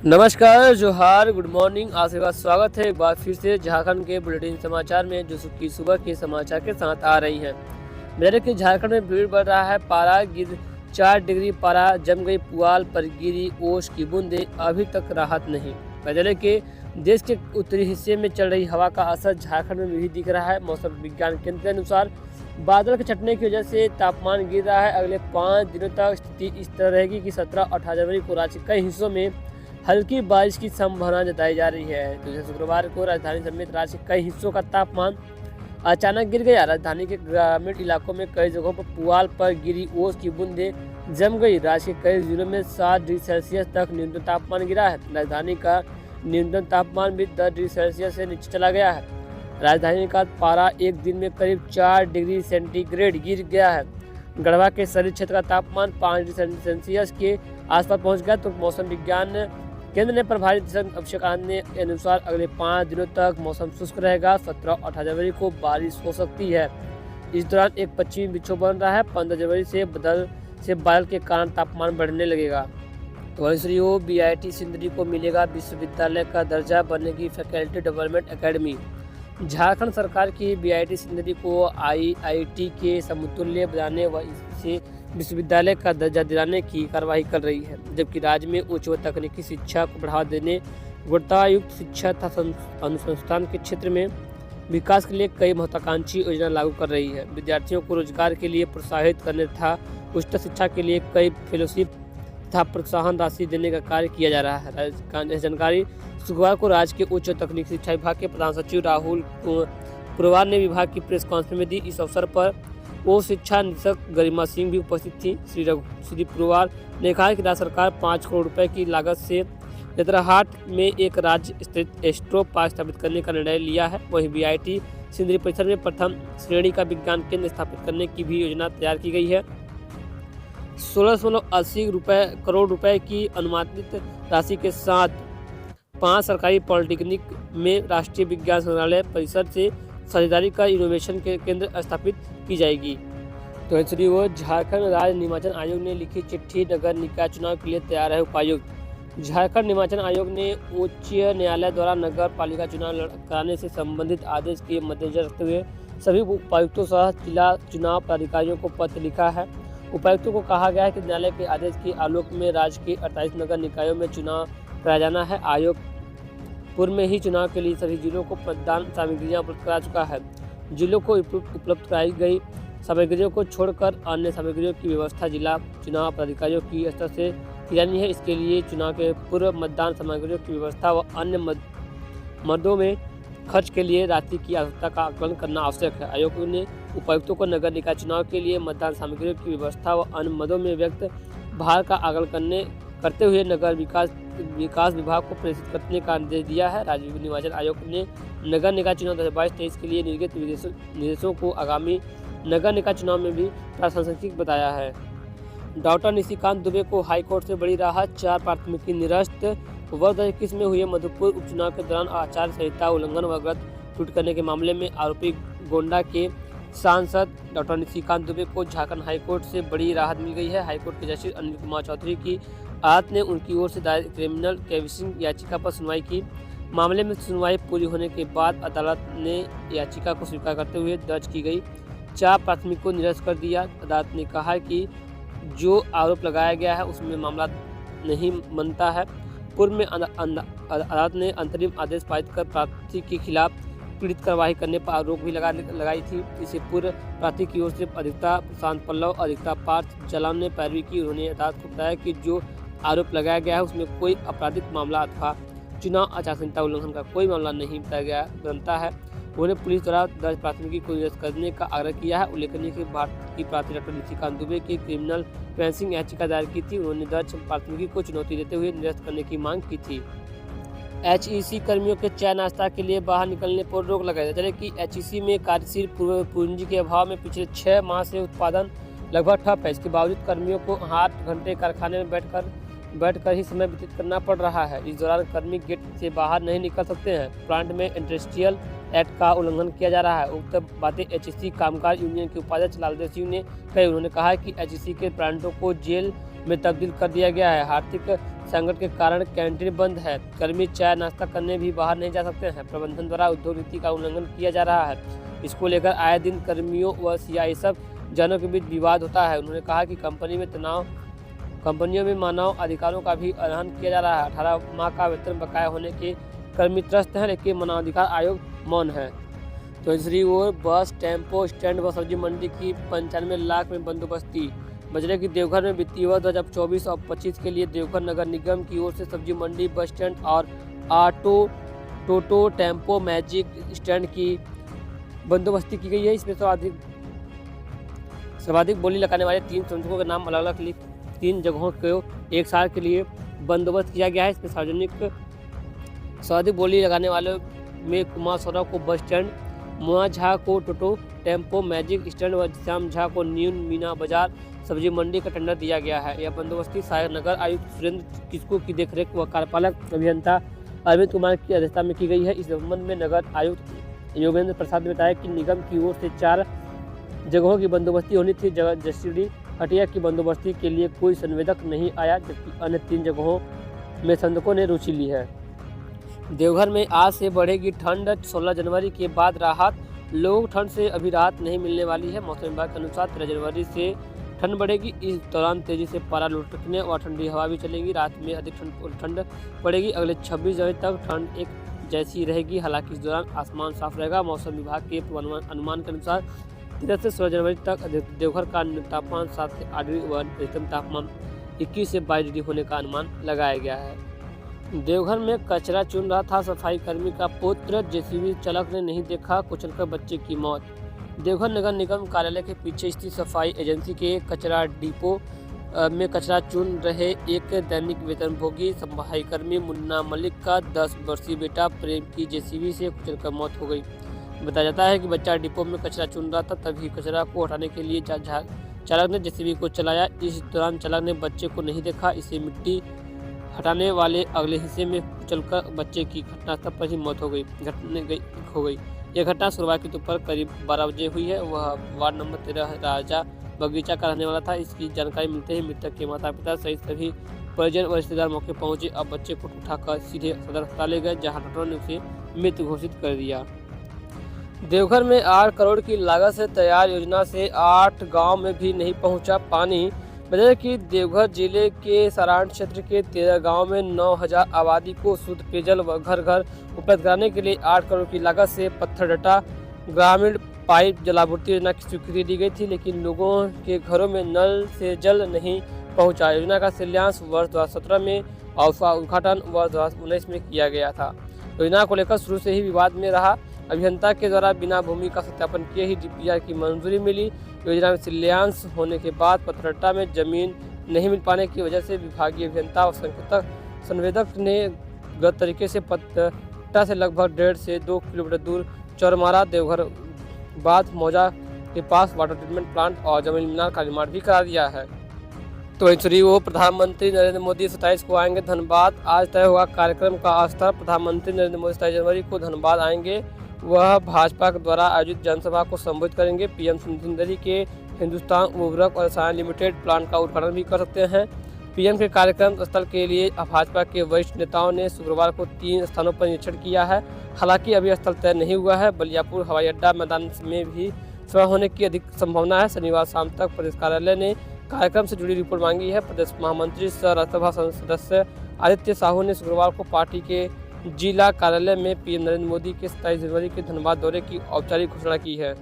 नमस्कार, जोहार, good morning. आप सबका स्वागत है एक बार फिर से झारखंड के बुलेटिन समाचार में, जो की सुबह के समाचार के साथ आ रही हैं। मेरे कि झारखंड में भीड़ बढ़ रहा है, पारा गिर 4 डिग्री पारा जम गई, पुआल पर गिरी ओस की बूंदे, अभी तक राहत नहीं। बदले के देश के उत्तरी हिस्से में चल रही हवा का असर झारखंड में भी दिख रहा है। मौसम विज्ञान केंद्र के अनुसार बादल के छटने की वजह से तापमान गिर रहा है। अगले 5 दिनों तक स्थिति इस तरह रहेगी कि 17-18 जनवरी को राज्य के कई हिस्सों में हल्की बारिश की संभावना जताई जा रही है। तो शुक्रवार को राजधानी समेत राज्य के कई हिस्सों का तापमान अचानक गिर गया। राजधानी के ग्रामीण इलाकों में कई जगहों पर पुआल पर गिरी ओस की बूंदें जम गई। राज्य के कई जिलों में 7 डिग्री सेल्सियस तक न्यूनतम तापमान गिरा है। राजधानी का न्यूनतम तापमान भी 10 डिग्री सेल्सियस से नीचे चला गया है। राजधानी का पारा एक दिन में करीब 4 डिग्री सेंटीग्रेड गिर गया है। गढ़वा के शहरी क्षेत्र का तापमान 5 डिग्री सेल्सियस के आसपास पहुंच गया। तो मौसम विज्ञान केंद्र ने प्रभारी निदेशक अभिषेक आनंद के अनुसार अगले 5 दिनों तक मौसम शुष्क रहेगा। 17-18 जनवरी को बारिश हो सकती है। इस दौरान एक पश्चिमी विक्षोभ बन रहा है। 15 जनवरी से बादल के कारण तापमान बढ़ने लगेगा। तो वहीं बीआईटी सिंदरी को मिलेगा विश्वविद्यालय का दर्जा, बनेगी फैकल्टी डेवलपमेंट एकेडमी। झारखंड सरकार की बीआईटी सिंदरी को आईआईटी के समतुल्य बनाने व इसे विश्वविद्यालय का दर्जा दिलाने की कार्रवाई कर रही है, जबकि राज्य में उच्च व तकनीकी शिक्षा को बढ़ावा देने, गुणवत्तायुक्त शिक्षा तथा अनुसंधान के क्षेत्र में विकास के लिए कई महत्वाकांक्षी योजना लागू कर रही है। विद्यार्थियों को रोजगार के लिए प्रोत्साहित करने तथा उच्च शिक्षा के लिए कई फेलोशिप तथा प्रोत्साहन राशि देने का कार्य किया जा रहा है। जानकारी शुक्रवार को राज्य के उच्च तकनीकी शिक्षा विभाग के प्रधान सचिव राहुल पुरवार ने विभाग की प्रेस कॉन्फ्रेंस में दी। इस अवसर पर वो शिक्षा निदेशक गरिमा सिंह भी उपस्थित थी। श्री पुरवार ने कहा कि राज्य सरकार 5 करोड़ रुपए की लागत से नेतरहाट में एक राज्य स्थित एस्ट्रो पार्क स्थापित करने का निर्णय लिया है। वहीं बीआईटी सिंदरी परिसर में प्रथम श्रेणी का विज्ञान केंद्र स्थापित करने की भी योजना तैयार की गई है। 1680 करोड़ रुपए की अनुमानित राशि के साथ 5 सरकारी पॉलिटेक्निक में राष्ट्रीय विज्ञान संग्रहालय परिसर से साझेदारी का इनोवेशन के केंद्र स्थापित की जाएगी। तो झारखंड राज्य निर्वाचन आयोग ने लिखी चिट्ठी, नगर निकाय चुनाव के लिए तैयार है उपायुक्त। झारखंड निर्वाचन आयोग ने उच्च न्यायालय द्वारा नगर पालिका चुनाव कराने से संबंधित आदेश के मद्देनजर रखते हुए सभी उपायुक्तों सह जिला चुनाव अधिकारियों को पत्र लिखा है। उपायुक्तों को कहा गया है कि न्यायालय के आदेश के आलोक में राज्य के 48 नगर निकायों में चुनाव कराया जाना है। आयोग पूर्व में ही चुनाव के लिए सभी जिलों को मतदान सामग्रियां उपलब्ध करा चुका है। जिलों को उपलब्ध कराई गई सामग्रियों को छोड़कर अन्य सामग्रियों की व्यवस्था जिला चुनाव पदाधिकारियों की स्तर से की जानी है। इसके लिए चुनाव के पूर्व मतदान सामग्रियों की व्यवस्था व अन्य मदों में खर्च के लिए राशि की आवश्यकता का आकलन करना आवश्यक है। आयोग ने उपायुक्तों को नगर निकाय चुनाव के लिए मतदान सामग्रियों की व्यवस्था व अन्य मदों में व्यक्त भार का आकलन करते हुए नगर विकास विभाग को प्रेषित करने का निर्देश दिया है। राज्य निर्वाचन आयोग ने नगर निकाय चुनाव 2022-23 के लिए निर्गत निर्देशों को आगामी नगर निकाय चुनाव में भी प्रासंगिक बताया है। डॉक्टर निशिकांत दुबे को हाईकोर्ट से बड़ी राहत, 4 प्राथमिकी निरस्त। वर्ष 2021 में हुए मधुपुर उपचुनाव के दौरान आचार संहिता उल्लंघन व व्रत टूट करने के मामले में आरोपी गोंडा के सांसद डॉक्टर निशिकांत दुबे को झारखंड हाईकोर्ट से बड़ी राहत मिल गई है। हाईकोर्ट के जस्टिस अनिल कुमार चौधरी की अदालत ने उनकी ओर से दायर क्रिमिनल कैविसिंग याचिका पर सुनवाई की। मामले में सुनवाई पूरी होने के बाद अदालत ने याचिका को स्वीकार करते हुए दर्ज की गई 4 प्राथमिकी को निरस्त कर दिया। अदालत ने कहा कि जो आरोप लगाया गया है उसमें मामला नहीं बनता है। पूर्व में अदालत ने अंतरिम आदेश पारित कर प्रार्थी के खिलाफ पीड़ित कार्रवाई करने पर रोक भी लगाई थी। इससे पूर्व प्रार्थी की ओर से अधिवक्ता प्रशांत पल्लव, अधिवक्ता पार्थ जलाम ने पैरवी की। उन्होंने अदालत को बताया कि जो आरोप लगाया गया है उसमें कोई आपराधिक मामला अथवा चुनाव आचार संहिता उल्लंघन का कोई मामला नहीं बनता है। उन्होंने पुलिस द्वारा दर्ज प्राथमिकी को निरस्त करने का आग्रह किया है। उल्लेखनीय कि भारतीय प्रार्थी डॉक्टर निशिकांत दुबे की क्रिमिनल कैविसिंग याचिका दायर की थी। उन्होंने दर्ज प्राथमिकी को चुनौती देते हुए निरस्त करने की मांग की थी। एचईसी कर्मियों के चाय नाश्ता के लिए बाहर निकलने पर रोक लगाई। चले कि एचईसी में कार्यशील पूंजी के अभाव में पिछले 6 माह से उत्पादन लगभग ठप है। इसके बावजूद कर्मियों को 8 घंटे कारखाने में बैठकर ही समय व्यतीत करना पड़ रहा है। इस दौरान कर्मी गेट से बाहर नहीं निकल सकते हैं। प्लांट में इंडस्ट्रियल एक्ट का उल्लंघन किया जा रहा है। उक्त बातें एचईसी कामगार यूनियन के उपाध्यक्ष लालदेव सिंह ने कही। उन्होंने कहा कि एचईसी के प्लांटों को जेल में तब्दील कर दिया गया है। आर्थिक संकट के कारण कैंटीन बंद है। कर्मी चाय नाश्ता करने भी बाहर नहीं जा सकते हैं। प्रबंधन द्वारा उद्योग नीति का उल्लंघन किया जा रहा है। इसको लेकर आए दिन कर्मियों व सीआईएसएफ जनों के बीच विवाद होता है। उन्होंने कहा कि कंपनियों में मानव अधिकारों का भी उल्लंघन किया जा रहा है। 18 माह का वेतन बकाया होने के कर्मी त्रस्त हैं, लेकिन मानवाधिकार आयोग मौन है। तो दूसरी ओर बस, टेम्पो स्टैंड व सब्जी मंडी की 95 लाख में बंदोबस्ती। बजरे की देवघर में वित्तीय वर्ष 2024 और 25 के लिए देवघर नगर निगम की ओर से सब्जी मंडी, बस स्टैंड और टोटो, टेम्पो, मैजिक स्टैंड की बंदोबस्ती की गई है। इसमें सर्वाधिक बोली लगाने वाले 3 श्रमिकों के नाम अलग अलग लिख 3 जगहों को 1 साल के लिए बंदोबस्त किया गया है। इसमें सर्वाधिक बोली लगाने वाले में कुमार सौरभ को बस स्टैंड, मुआ झा को टोटो, टेम्पो, मैजिक स्टैंड व श्याम झा को न्यू मीना बाजार सब्जी मंडी का टेंडर दिया गया है। यह बंदोबस्ती सहायक नगर आयुक्त सुरेंद्र किस्कू की देखरेख व कार्यपालक अभियंता अरविंद कुमार की अध्यक्षता में की गई है। इस संबंध में नगर आयुक्त योगेंद्र प्रसाद ने बताया कि निगम की ओर से 4 जगहों की बंदोबस्ती होनी थी। जसीडीह हटिया की बंदोबस्ती के लिए कोई संवेदक नहीं आया, जबकि अन्य 3 जगहों में संवेदकों ने रुचि ली है। देवघर में आज से बढ़ेगी ठंड। 16 जनवरी के बाद राहत। लोग ठंड से अभी राहत नहीं मिलने वाली है। मौसम विभाग के अनुसार 13 जनवरी से ठंड बढ़ेगी। इस दौरान तेजी से पारा लुढ़कने और ठंडी हवा भी चलेगी। रात में अधिक ठंड पड़ेगी। अगले 26 जनवरी तक ठंड एक जैसी रहेगी। हालांकि इस दौरान आसमान साफ रहेगा। मौसम विभाग के अनुमान के अनुसार 13 से 16 जनवरी तक देवघर का तापमान 7 से 8 डिग्री व अधिकतम तापमान 21 से 22 डिग्री होने का अनुमान लगाया गया है। देवघर में कचरा चुन रहा था सफाई कर्मी का पुत्र, जेसीबी चालक ने नहीं देखा, कुचलकर बच्चे की मौत। देवघर नगर निगम कार्यालय के पीछे स्थित सफाई एजेंसी के कचरा डिपो में कचरा चुन रहे एक दैनिक वेतनभोगी सफाई कर्मी मुन्ना मलिक का 10 वर्षीय बेटा प्रेम की जेसीबी से कुचलकर मौत हो गई। बताया जाता है कि बच्चा डिपो में कचरा चुन रहा था, तभी कचरा को हटाने के लिए चालक ने जेसीबी को चलाया। इस दौरान चालक ने बच्चे को नहीं देखा। इसे मिट्टी हटाने वाले अगले हिस्से में कुचलकर बच्चे की घटनास्थल पर ही मौत हो गई। यह घटना शुक्रवार की दोपहर करीब 12 बजे हुई है। वह वार्ड नंबर 13 राजा बगीचा का रहने वाला था। इसकी जानकारी मिलते ही मृतक के माता पिता सहित सभी परिजन व रिश्तेदार मौके पहुंचे। अब बच्चे को उठाकर सीधे सदर अस्पताल ले गए, जहां डॉक्टरों ने उसे मृत घोषित कर दिया। देवघर में 8 करोड़ की लागत से तैयार योजना से 8 गांव में भी नहीं पहुंचा पानी। बता कि देवघर जिले के सरांड क्षेत्र के 13 गांव में 9000 आबादी को शुद्ध पेयजल व घर घर उपलब्ध कराने के लिए 8 करोड़ की लागत से पत्थरडट्टा ग्रामीण पाइप जलापूर्ति योजना की स्वीकृति दी गई थी, लेकिन लोगों के घरों में नल से जल नहीं पहुंचा। योजना का शिलान्यास वर्ष 2017 में और उसका उद्घाटन वर्ष 2019 में किया गया था। योजना को लेकर शुरू से ही विवाद में रहा। अभियंता के द्वारा बिना भूमि का सत्यापन किए ही डीपीआर की मंजूरी मिली। योजना में शिलान्यास होने के बाद पत्थरडट्टा में जमीन नहीं मिल पाने की वजह से विभागीय अभियंता और संवेदक ने गलत तरीके से पत्थरडट्टा से लगभग 1.5 से 2 किलोमीटर दूर चौरमारा देवघर बाद मौजा के पास वाटर ट्रीटमेंट प्लांट और जमीन मीनार का निर्माण भी करा दिया है। तो दूसरी ओर प्रधानमंत्री नरेंद्र मोदी 27 को आएंगे धनबाद। आज तय हुआ कार्यक्रम का स्थल। प्रधानमंत्री नरेंद्र मोदी 27 जनवरी को धनबाद आएंगे। वह भाजपा द्वारा आयोजित जनसभा को संबोधित करेंगे। पीएम सिंदरी के हिंदुस्तान उर्वरक और रसायन लिमिटेड प्लांट का उद्घाटन भी कर सकते हैं। पीएम के कार्यक्रम स्थल के लिए भाजपा के वरिष्ठ नेताओं ने शुक्रवार को 3 स्थानों पर निरीक्षण किया है। हालांकि अभी स्थल तय नहीं हुआ है। बलियापुर हवाई अड्डा मैदान में भी सभा होने की अधिक संभावना है। शनिवार शाम तक प्रदेश कार्यालय ने कार्यक्रम से जुड़ी रिपोर्ट मांगी है। प्रदेश महामंत्री सह राज्यसभा सदस्य आदित्य साहू ने शुक्रवार को पार्टी के जिला कार्यालय में पीएम नरेंद्र मोदी के 27 जनवरी के धनबाद दौरे की औपचारिक घोषणा की है।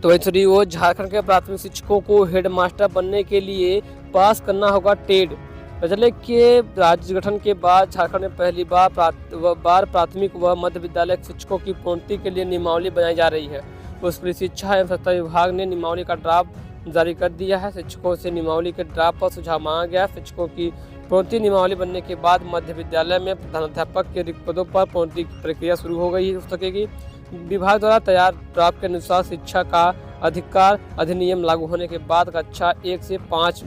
तो दूसरी ओर झारखंड के प्राथमिक शिक्षकों को हेडमास्टर बनने के लिए पास करना होगा टेट। चले के राज्य गठन के बाद झारखंड में पहली बार प्राथमिक व मध्य विद्यालय शिक्षकों की प्रोन्नति के लिए नियमावली बनाई जा रही है। स्कूली शिक्षा एवं स्वच्छता विभाग ने नियमावली का ड्राफ्ट जारी कर दिया है। शिक्षकों से नियमावली के ड्राफ्ट पर सुझाव मांगा गया। शिक्षकों की प्रोन्नति नियमावली बनने के बाद मध्य विद्यालय में प्रधानाध्यापक के रिक्त पदों पर प्रोन्नति की प्रक्रिया शुरू हो सकेगी। विभाग द्वारा तैयार ड्राफ्ट के अनुसार शिक्षा का अधिकार अधिनियम लागू होने के बाद कक्षा 1 से 5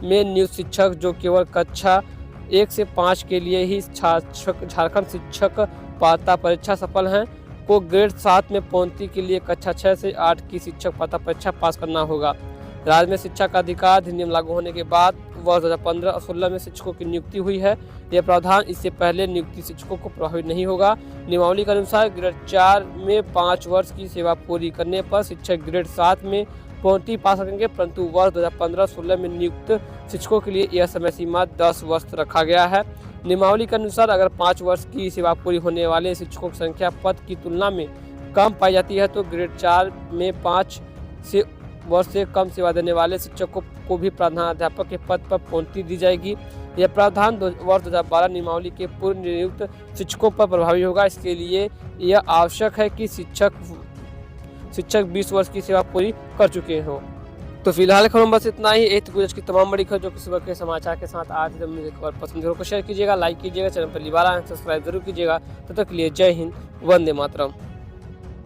में नियुक्त शिक्षक जो केवल कक्षा 1 से 5 के लिए ही झारखंड शिक्षक पात्रता परीक्षा सफल हैं को ग्रेड 7 में प्रोन्नति के लिए कक्षा 6 से 8 की शिक्षक पात्रता परीक्षा पास करना होगा। राज्य में शिक्षा का अधिकार अधिनियम लागू होने के बाद वर्ष 2015 और 16 में शिक्षकों की नियुक्ति हुई है। यह प्रावधान इससे पहले नियुक्ति शिक्षकों को प्रभावित नहीं होगा। नियमावली के अनुसार ग्रेड 4 में 5 वर्ष की सेवा पूरी करने पर शिक्षक ग्रेड 7 में पदोन्नति पा सकेंगे, परंतु वर्ष 2015-16 में नियुक्त शिक्षकों के लिए यह समय सीमा 10 वर्ष रखा गया है। नियमावली के अनुसार अगर 5 वर्ष की सेवा पूरी होने वाले शिक्षकों की संख्या पद की तुलना में कम पाई जाती है तो ग्रेड 4 में 5 वर्ष से कम सेवा देने वाले शिक्षकों को भी प्रधानाध्यापक के पद पर पदोन्नति दी जाएगी। यह प्रावधान वर्ष 2012 नियमावली के पूर्व नियुक्त शिक्षकों पर प्रभावी होगा। इसके लिए यह आवश्यक है कि शिक्षक 20 वर्ष की सेवा पूरी कर चुके हों। तो फिलहाल खबर बस इतना ही। एक गुजरात की तमाम बड़ी खबर जो कि सुबह के समाचार के साथ आज मुझे खबर पसंद करो, शेयर कीजिएगा, लाइक कीजिएगा, चैनल पर सब्सक्राइब जरूर कीजिएगा। तब तक के लिए जय हिंद, वंदे मातरम।